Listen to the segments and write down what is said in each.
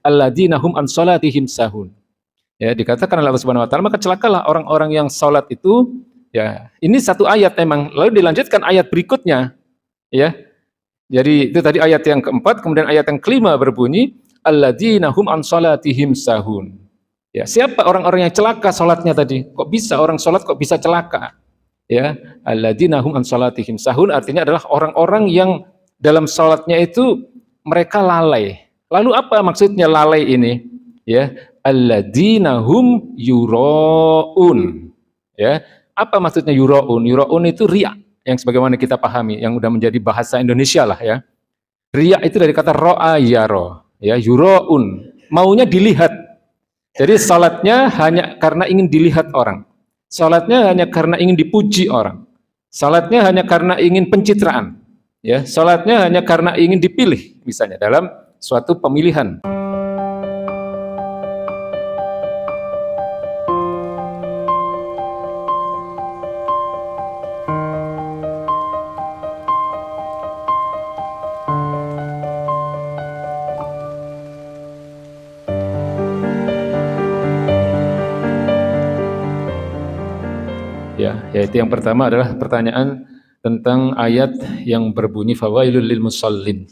alladzina hum an salatihim sahun. Ya, dikatakan oleh Allah Subhanahu wa taala, maka celakalah orang-orang yang salat itu, ya. Ini satu ayat memang. Lalu dilanjutkan ayat berikutnya, ya. Jadi itu tadi ayat yang keempat, kemudian ayat yang kelima berbunyi alladzina hum an salatihim sahun. Ya, siapa orang-orang yang celaka salatnya tadi? Kok bisa orang salat kok bisa celaka? Ya, alladzina hum an salatihim sahun artinya adalah orang-orang yang dalam salatnya itu mereka lalai. Lalu apa maksudnya lalai ini? Ya, alladzina hum yuraun. Ya, apa maksudnya yuraun? Yuraun itu riya, yang sebagaimana kita pahami, yang udah menjadi bahasa Indonesia lah ya. Riya itu dari kata ro'a yaro, ya, yuraun, maunya dilihat. Jadi salatnya hanya karena ingin dilihat orang. Salatnya hanya karena ingin dipuji orang. Salatnya hanya karena ingin pencitraan. Ya, salatnya hanya karena ingin dipilih, misalnya dalam suatu pemilihan. Ya, yaitu yang pertama adalah pertanyaan tentang ayat yang berbunyi fawailul lil musallin.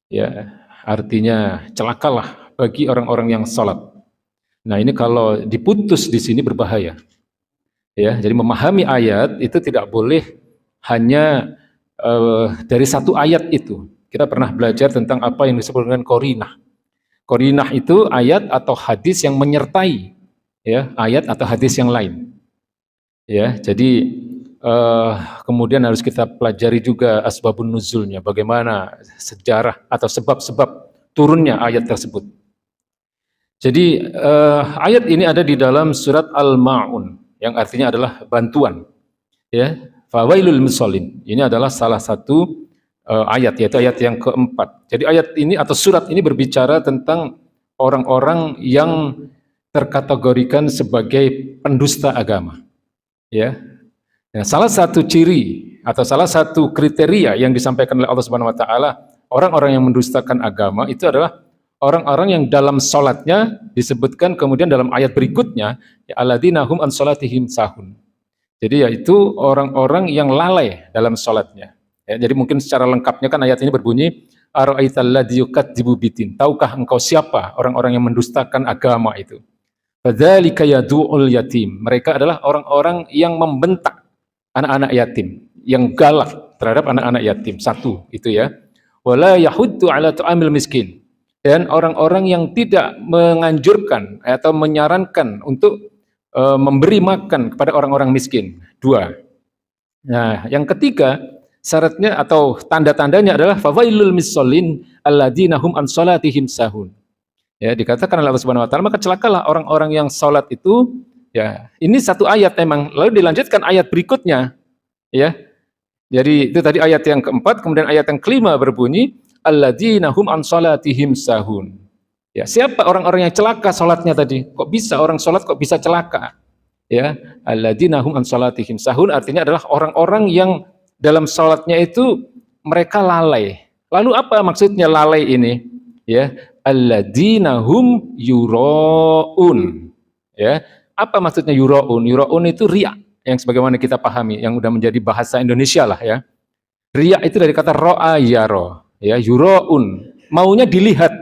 Ya, artinya celakalah bagi orang-orang yang salat. Nah, ini kalau diputus di sini berbahaya. Ya, jadi memahami ayat itu tidak boleh hanya dari satu ayat itu. Kita pernah belajar tentang apa yang disebut dengan qarinah. Qarinah itu ayat atau hadis yang menyertai ya, ayat atau hadis yang lain. Ya, jadi kemudian harus kita pelajari juga asbabun nuzulnya, bagaimana sejarah atau sebab-sebab turunnya ayat tersebut. Jadi ayat ini ada di dalam surat Al-Ma'un, yang artinya adalah bantuan. Ya, fawailul musallin. Ini adalah salah satu ayat, yaitu ayat yang keempat. Jadi ayat ini atau surat ini berbicara tentang orang-orang yang terkategorikan sebagai pendusta agama. Ya. Nah, salah satu ciri atau salah satu kriteria yang disampaikan oleh Allah Subhanahu wa taala, orang-orang yang mendustakan agama itu adalah orang-orang yang dalam salatnya disebutkan kemudian dalam ayat berikutnya ya alladzina hum an salatihim sahun. Jadi yaitu orang-orang yang lalai dalam salatnya. Ya, jadi mungkin secara lengkapnya kan ayat ini berbunyi ara'aital ladzi yukadzibu bidin. Tahukah engkau siapa orang-orang yang mendustakan agama itu? Fadzalika yadu'ul yatim. Mereka adalah orang-orang yang membentak anak-anak yatim, yang galak terhadap anak-anak yatim. Satu, itu ya. Wala yahuddu ala tu'amil miskin. Dan orang-orang yang tidak menganjurkan atau menyarankan untuk memberi makan kepada orang-orang miskin. Dua. Nah, yang ketiga, syaratnya atau tanda-tandanya adalah fawailul musallin alladzina hum an salatihim sahun. Ya, dikatakan oleh Allah Subhanahu wa taala, maka celakalah orang-orang yang salat itu, ya. Ini satu ayat memang. Lalu dilanjutkan ayat berikutnya, ya. Jadi itu tadi ayat yang keempat, kemudian ayat yang kelima berbunyi alladzina hum an salatihim sahun. Ya, siapa orang-orang yang celaka salatnya tadi? Kok bisa orang salat kok bisa celaka? Ya, alladzina hum an salatihim sahun artinya adalah orang-orang yang dalam salatnya itu mereka lalai. Lalu apa maksudnya lalai ini? Ya, alladzina hum yuraun. Ya, apa maksudnya yuraun? Yuraun itu riya, yang sebagaimana kita pahami, yang udah menjadi bahasa Indonesia lah ya. Riya itu dari kata ro'a yaro, ya, yuraun, maunya dilihat.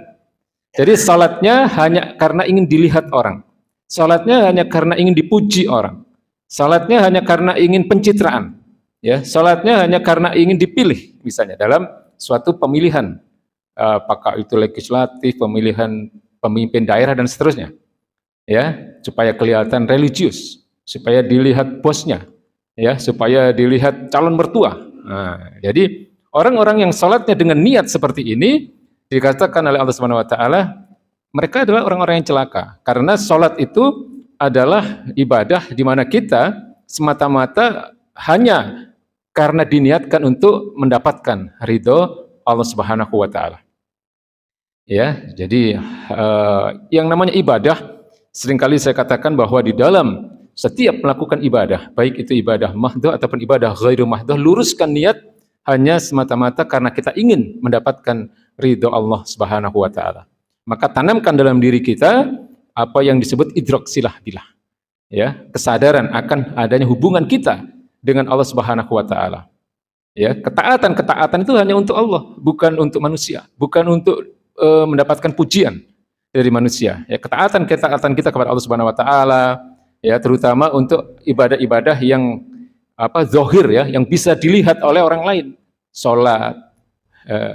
Jadi salatnya hanya karena ingin dilihat orang. Salatnya hanya karena ingin dipuji orang. Salatnya hanya karena ingin pencitraan. Ya, salatnya hanya karena ingin dipilih, misalnya dalam suatu pemilihan. Apakah itu legislatif, pemilihan pemimpin daerah dan seterusnya, ya, supaya kelihatan religius, supaya dilihat bosnya, ya, supaya dilihat calon mertua. Nah, jadi orang-orang yang salatnya dengan niat seperti ini dikatakan oleh Allah Subhanahu wa taala, mereka adalah orang-orang yang celaka, karena salat itu adalah ibadah di mana kita semata-mata hanya karena diniatkan untuk mendapatkan ridho Allah Subhanahu wa taala. Ya, jadi yang namanya ibadah, seringkali saya katakan bahwa di dalam setiap melakukan ibadah, baik itu ibadah mahdhah ataupun ibadah ghairu mahdhah, luruskan niat hanya semata-mata karena kita ingin mendapatkan ridho Allah Subhanahu wa taala. Maka tanamkan dalam diri kita apa yang disebut idrak silah billah, ya, kesadaran akan adanya hubungan kita dengan Allah Subhanahu wa taala. Ya, ketaatan itu hanya untuk Allah, bukan untuk manusia, bukan untuk mendapatkan pujian dari manusia. Ya, ketaatan kita kepada Allah Subhanahu wa taala, ya, terutama untuk ibadah-ibadah yang zahir, ya, yang bisa dilihat oleh orang lain. Salat,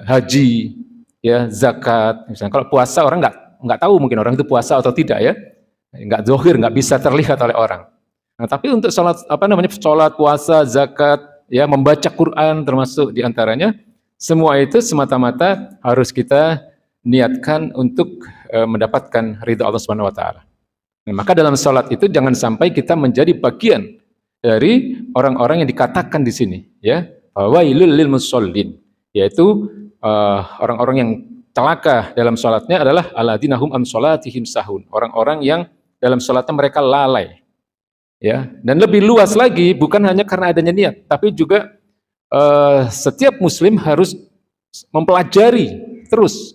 haji, ya, zakat. Misalnya kalau puasa orang nggak tahu mungkin orang itu puasa atau tidak, ya. Nggak zahir, nggak bisa terlihat oleh orang. Nah, tapi untuk salat salat, puasa, zakat, ya, membaca Quran termasuk diantaranya, semua itu semata-mata harus kita niatkan untuk mendapatkan ridha Allah Subhanahu wa taala. Nah, maka dalam salat itu jangan sampai kita menjadi bagian dari orang-orang yang dikatakan di sini, ya, wailul lil musallin, yaitu orang-orang yang celaka dalam salatnya adalah alladzina hum an salatihim sahun, orang-orang yang dalam salatnya mereka lalai. Ya, dan lebih luas lagi, bukan hanya karena adanya niat, tapi juga setiap muslim harus mempelajari terus,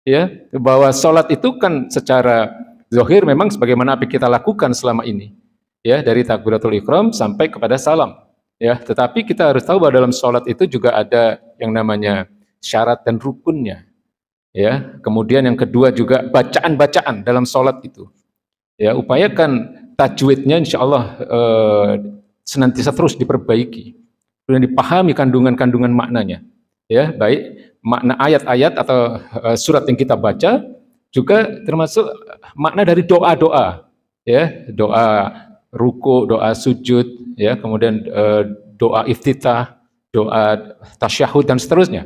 ya, bahwa sholat itu kan secara zahir memang sebagaimana apa kita lakukan selama ini, ya, dari takbiratul ihram sampai kepada salam, ya, tetapi kita harus tahu bahwa dalam sholat itu juga ada yang namanya syarat dan rukunnya, ya. Kemudian yang kedua juga bacaan-bacaan dalam sholat itu, ya, upayakan tajwidnya insya Allah senantiasa terus diperbaiki, kemudian dipahami kandungan-kandungan maknanya, ya, baik makna ayat-ayat atau surat yang kita baca, juga termasuk makna dari doa-doa, ya, doa ruku, doa sujud, ya, kemudian doa iftitah, doa tasyahud dan seterusnya,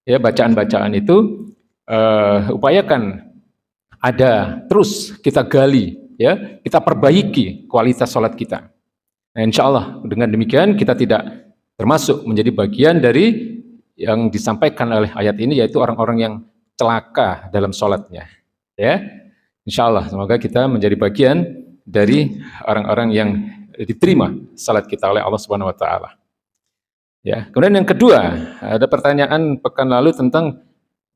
ya, bacaan-bacaan itu upayakan ada terus kita gali, ya, kita perbaiki kualitas sholat kita. Nah, insya Allah dengan demikian kita tidak termasuk menjadi bagian dari yang disampaikan oleh ayat ini, yaitu orang-orang yang celaka dalam sholatnya. Ya, insya Allah semoga kita menjadi bagian dari orang-orang yang diterima salat kita oleh Allah Subhanahu Wa Taala. Ya, kemudian yang kedua, ada pertanyaan pekan lalu tentang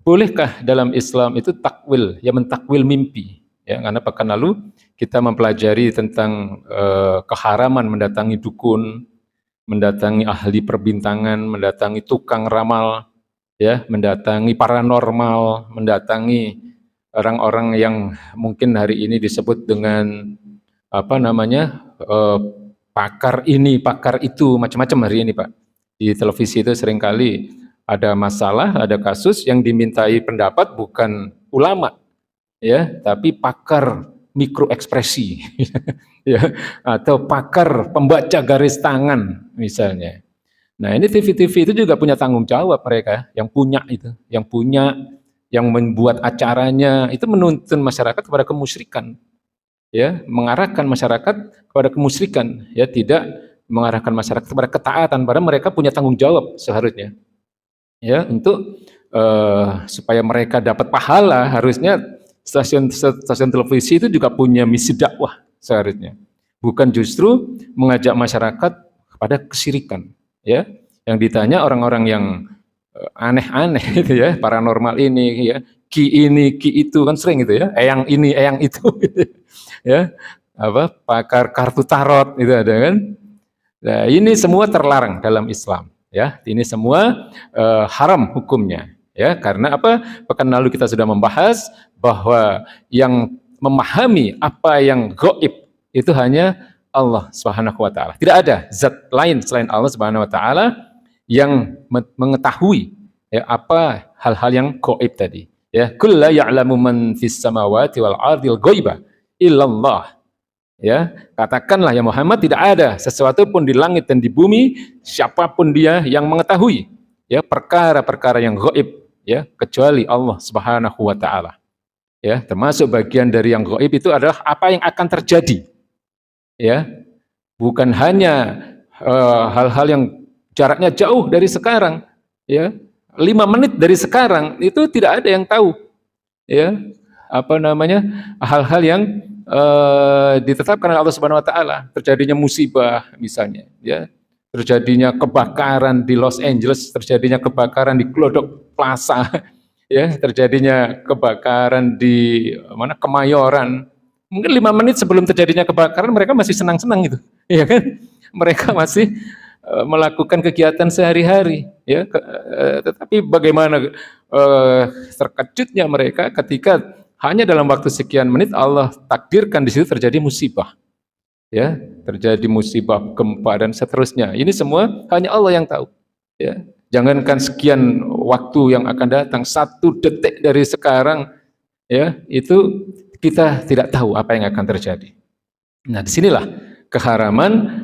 bolehkah dalam Islam itu takwil, ya, mentakwil mimpi. Ya, karena pekan lalu kita mempelajari tentang keharaman mendatangi dukun, mendatangi ahli perbintangan, mendatangi tukang ramal, ya, mendatangi paranormal, mendatangi orang-orang yang mungkin hari ini disebut dengan pakar ini, pakar itu, macam-macam hari ini, Pak. Di televisi itu seringkali ada masalah, ada kasus yang dimintai pendapat bukan ulama, ya, tapi pakar mikroekspresi, ya, atau pakar pembaca garis tangan misalnya. Nah, ini TV-TV itu juga punya tanggung jawab, mereka yang punya itu, yang membuat acaranya itu menuntun masyarakat kepada kemusyrikan, ya, mengarahkan masyarakat kepada kemusyrikan, ya, tidak mengarahkan masyarakat kepada ketaatan, padahal mereka punya tanggung jawab seharusnya, ya, untuk supaya mereka dapat pahala. Harusnya stasiun televisi itu juga punya misi dakwah seharusnya, bukan justru mengajak masyarakat kepada kesyirikan, ya. Yang ditanya orang-orang yang aneh-aneh itu, ya, paranormal ini, ya, ki ini, ki itu, kan sering itu, ya, eyang ini, eyang itu, ya, pakar kartu tarot itu ada kan. Nah, ini semua terlarang dalam Islam, ya, ini semua haram hukumnya. Ya, karena apa? Pekan lalu kita sudah membahas bahwa yang memahami apa yang gaib itu hanya Allah Subhanahu wa taala. Tidak ada zat lain selain Allah Subhanahu wa taala yang mengetahui, ya, apa hal-hal yang gaib tadi. Ya, kul la ya'lamu man fis samawati wal ardil ghaiba illallah. Ya, katakanlah ya Muhammad, tidak ada sesuatu pun di langit dan di bumi, siapapun dia yang mengetahui, ya, perkara-perkara yang gaib, ya, kecuali Allah Subhanahu wa taala. Ya, termasuk bagian dari yang gaib itu adalah apa yang akan terjadi. Ya, bukan hanya hal-hal yang jaraknya jauh dari sekarang, ya, 5 menit dari sekarang itu tidak ada yang tahu. Ya, hal-hal yang ditetapkan oleh Allah Subhanahu wa taala, terjadinya musibah misalnya, ya, terjadinya kebakaran di Los Angeles, terjadinya kebakaran di Glodok Plaza, ya terjadinya kebakaran di mana Kemayoran, mungkin 5 menit sebelum terjadinya kebakaran mereka masih senang-senang gitu, ya kan? Mereka masih melakukan kegiatan sehari-hari, ya. Tetapi bagaimana terkejutnya mereka ketika hanya dalam waktu sekian menit Allah takdirkan di situ terjadi musibah, ya, terjadi musibah, gempa dan seterusnya. Ini semua hanya Allah yang tahu, ya. Jangankan sekian waktu yang akan datang, 1 detik dari sekarang, ya, itu kita tidak tahu apa yang akan terjadi. Nah, disinilah keharaman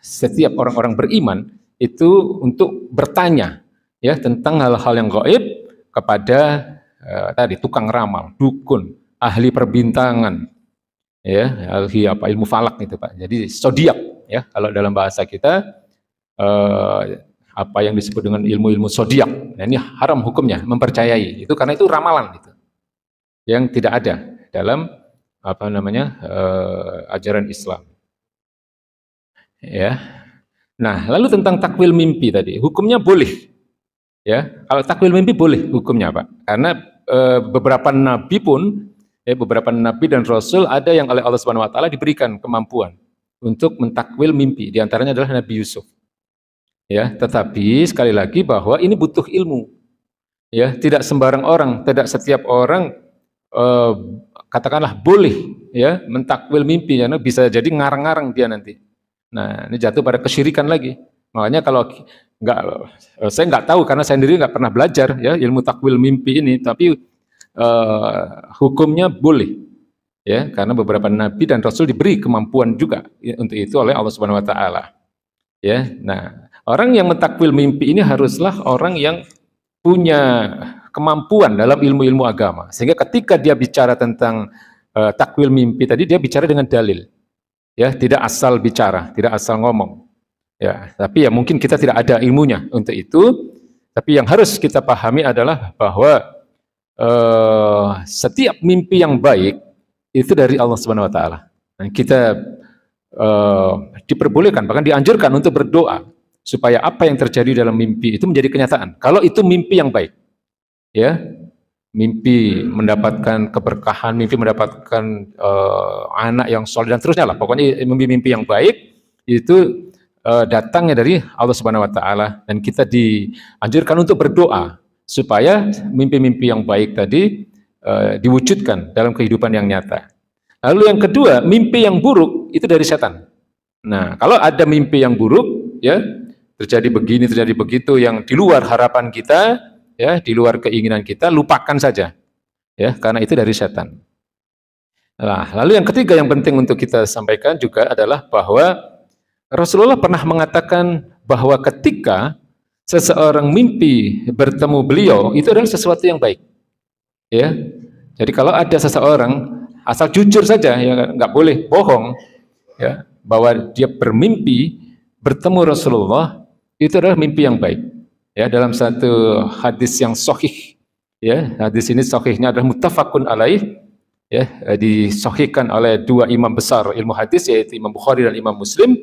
setiap orang-orang beriman itu untuk bertanya, ya, tentang hal-hal yang gaib kepada tadi tukang ramal, dukun, ahli perbintangan, ya, ahli apa ilmu falak itu Pak. Jadi zodiak, ya, kalau dalam bahasa kita apa yang disebut dengan ilmu-ilmu zodiak. Nah, ini haram hukumnya mempercayai itu karena itu ramalan itu yang tidak ada dalam apa namanya ajaran Islam. Ya. Nah, lalu tentang takwil mimpi tadi, hukumnya boleh. Ya, kalau takwil mimpi boleh hukumnya, Pak. Karena beberapa nabi pun, ya, beberapa nabi dan rasul ada yang oleh Allah Subhanahu wa taala diberikan kemampuan untuk mentakwil mimpi. Di antaranya adalah Nabi Yusuf. Ya, tetapi sekali lagi bahwa ini butuh ilmu. Ya, tidak sembarang orang, tidak setiap orang katakanlah boleh, ya, mentakwil mimpi, karena bisa jadi ngarang-ngarang dia nanti. Nah, ini jatuh pada kesyirikan lagi. Makanya kalau saya nggak tahu karena saya sendiri nggak pernah belajar, ya, ilmu takwil mimpi ini, tapi hukumnya boleh, ya, karena beberapa nabi dan rasul diberi kemampuan juga untuk itu oleh Allah Subhanahu wa taala. Ya. Nah, orang yang mentakwil mimpi ini haruslah orang yang punya kemampuan dalam ilmu-ilmu agama, sehingga ketika dia bicara tentang takwil mimpi tadi, dia bicara dengan dalil, ya, tidak asal bicara, tidak asal ngomong, ya. Tapi ya mungkin kita tidak ada ilmunya untuk itu, tapi yang harus kita pahami adalah bahwa setiap mimpi yang baik itu dari Allah Subhanahu Wa Taala. Dan kita diperbolehkan, bahkan dianjurkan untuk berdoa supaya apa yang terjadi dalam mimpi itu menjadi kenyataan. Kalau itu mimpi yang baik, ya, mimpi mendapatkan keberkahan, mimpi mendapatkan anak yang soleh dan terusnya lah. Pokoknya mimpi-mimpi yang baik itu datangnya dari Allah Subhanahu Wa Taala, dan kita dianjurkan untuk berdoa supaya mimpi-mimpi yang baik tadi diwujudkan dalam kehidupan yang nyata. Lalu yang kedua, mimpi yang buruk itu dari setan. Nah, kalau ada mimpi yang buruk, ya, terjadi begini, terjadi begitu, yang di luar harapan kita, ya, di luar keinginan kita, lupakan saja, ya, karena itu dari setan. Nah, lalu yang ketiga yang penting untuk kita sampaikan juga adalah bahwa Rasulullah pernah mengatakan bahwa ketika seseorang mimpi bertemu beliau, itu adalah sesuatu yang baik, ya. Jadi kalau ada seseorang asal jujur saja, ya, nggak boleh bohong, ya, bahwa dia bermimpi bertemu Rasulullah, itu adalah mimpi yang baik. Ya, dalam satu hadis yang sahih, ya, hadis ini sahihnya adalah muttafaqun alaih, ya, disahihkan oleh dua imam besar ilmu hadis, yaitu Imam Bukhari dan Imam Muslim.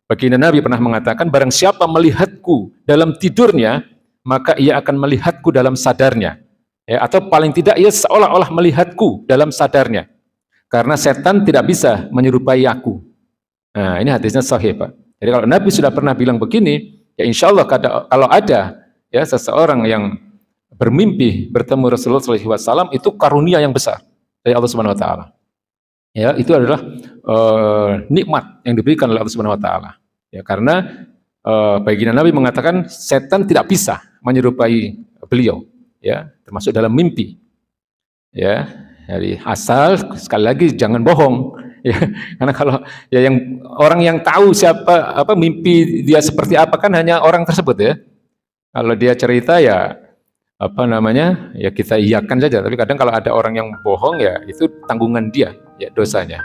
Baginda Nabi pernah mengatakan, barang siapa melihatku dalam tidurnya, maka ia akan melihatku dalam sadarnya. Ya, atau paling tidak ia seolah-olah melihatku dalam sadarnya, karena setan tidak bisa menyerupai aku. Nah, ini hadisnya sahih, Pak. Jadi kalau Nabi sudah pernah bilang begini, ya insya Allah kalau ada, ya, seseorang yang bermimpi bertemu Rasulullah SAW, itu karunia yang besar dari Allah Subhanahu Wa Taala. Ya, itu adalah nikmat yang diberikan oleh Allah Subhanahu Wa Taala. Ya, karena baginda Nabi mengatakan setan tidak bisa menyerupai beliau, ya, termasuk dalam mimpi. Ya, jadi asal sekali lagi jangan bohong, ya, karena kalau ya yang orang yang tahu siapa apa mimpi dia seperti apa kan hanya orang tersebut, ya. Kalau dia cerita ya apa namanya, ya kita iyakan saja, tapi kadang kalau ada orang yang bohong, ya itu tanggungan dia, ya, dosanya.